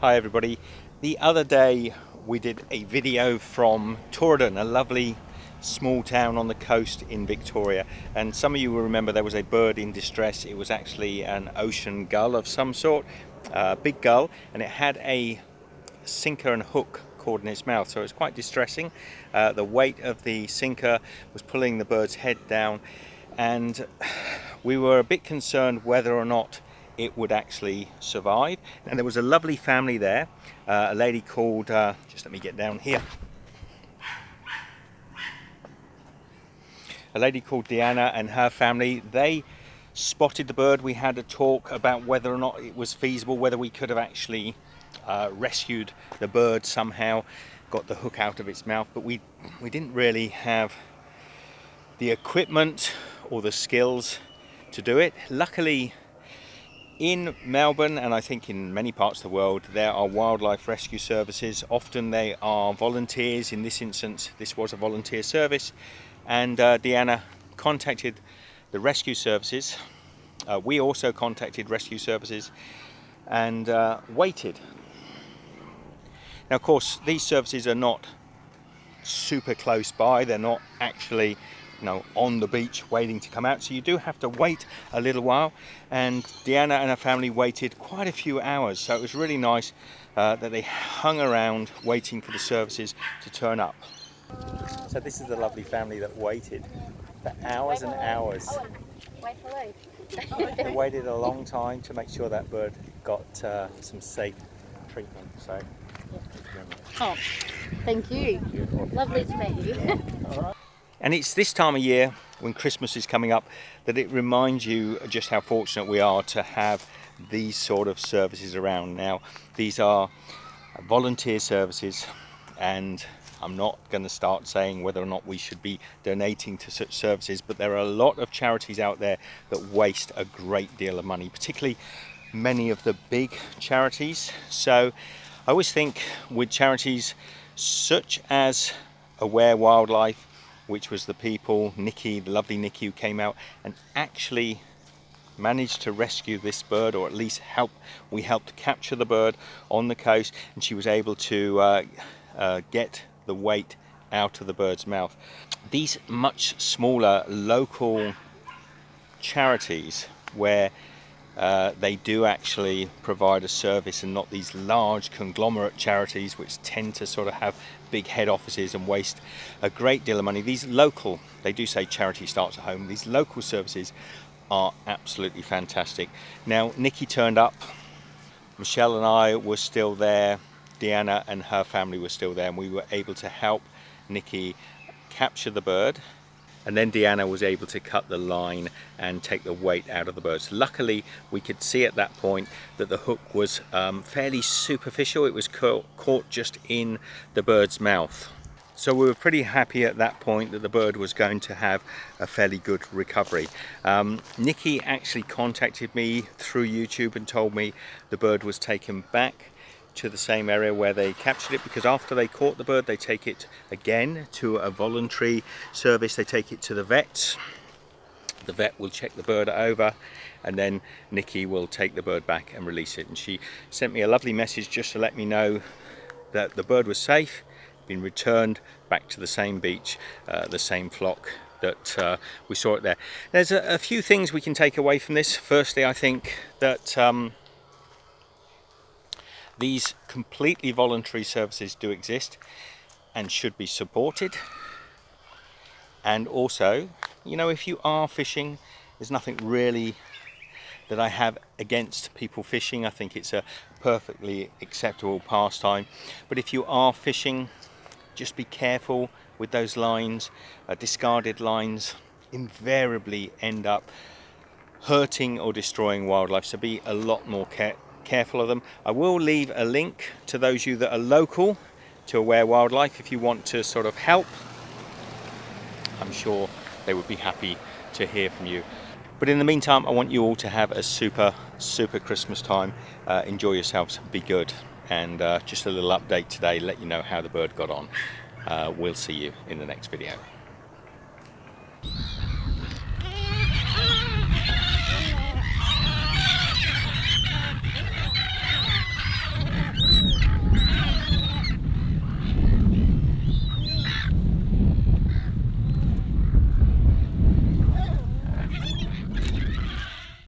Hi everybody. The other day we did a video from Tooradin, a lovely small town on the coast in Victoria, and some of you will remember there was a bird in distress. It was actually an ocean gull of some sort, a big gull, and it had a sinker and hook caught in its mouth, so it was quite distressing. The weight of the sinker was pulling the bird's head down, and we were a bit concerned whether or not it would actually survive. And there was a lovely family there, a lady called, just let me get down here, a lady called Deanna and her family. They spotted the bird. We had a talk about whether or not it was feasible, whether we could have actually rescued the bird somehow, got the hook out of its mouth, but we didn't really have the equipment or the skills to do it. Luckily, in Melbourne, and I think in many parts of the world, there are wildlife rescue services. Often they are volunteers. In this instance, this was a volunteer service, and Deanna contacted the rescue services. We also contacted rescue services and waited. Now, of course, these services are not super close by. They're not actually on the beach waiting to come out, so you do have to wait a little while, and Deanna and her family waited quite a few hours, so it was really nice that they hung around waiting for the services to turn up. So this is the lovely family that waited for hours and hours. They waited a long time to make sure that bird got some safe treatment. So oh, thank you. Lovely to meet you. And it's this time of year, when Christmas is coming up, that it reminds you just how fortunate we are to have these sort of services around. Now, these are volunteer services, and I'm not going to start saying whether or not we should be donating to such services, but there are a lot of charities out there that waste a great deal of money, particularly many of the big charities. So I always think with charities such as Aware Wildlife, which was the people, Nicky, the lovely Nicky, who came out and actually managed to rescue this bird, or at least we helped capture the bird on the coast, and she was able to get the weight out of the bird's mouth. These much smaller local charities where they do actually provide a service, and not these large conglomerate charities which tend to sort of have big head offices and waste a great deal of money. These local, they do say charity starts at home, these local services are absolutely fantastic. Now, Nicky turned up, Michelle and I were still there, Deanna and her family were still there, and we were able to help Nicky capture the bird. And then Deanna was able to cut the line and take the weight out of the birds. Luckily, we could see at that point that the hook was fairly superficial. It was caught just in the bird's mouth. So we were pretty happy at that point that the bird was going to have a fairly good recovery. Nicky actually contacted me through YouTube and told me the bird was taken back to the same area where they captured it, because after they caught the bird, they take it again to a voluntary service. They take it to the vet. The vet will check the bird over, and then Nicky will take the bird back and release it. And she sent me a lovely message just to let me know that the bird was safe, been returned back to the same beach, the same flock that we saw it there. There's a few things we can take away from this. Firstly, I think that these completely voluntary services do exist and should be supported. And also, if you are fishing, there's nothing really that I have against people fishing. I think it's a perfectly acceptable pastime. But if you are fishing, just be careful with those lines. Discarded lines invariably end up hurting or destroying wildlife, so be a lot more careful of them. I will leave a link to those of you that are local to Aware Wildlife if you want to sort of help. I'm sure they would be happy to hear from you. But in the meantime, I want you all to have a super Christmas time. Enjoy yourselves, be good, and just a little update today, let you know how the bird got on. We'll see you in the next video.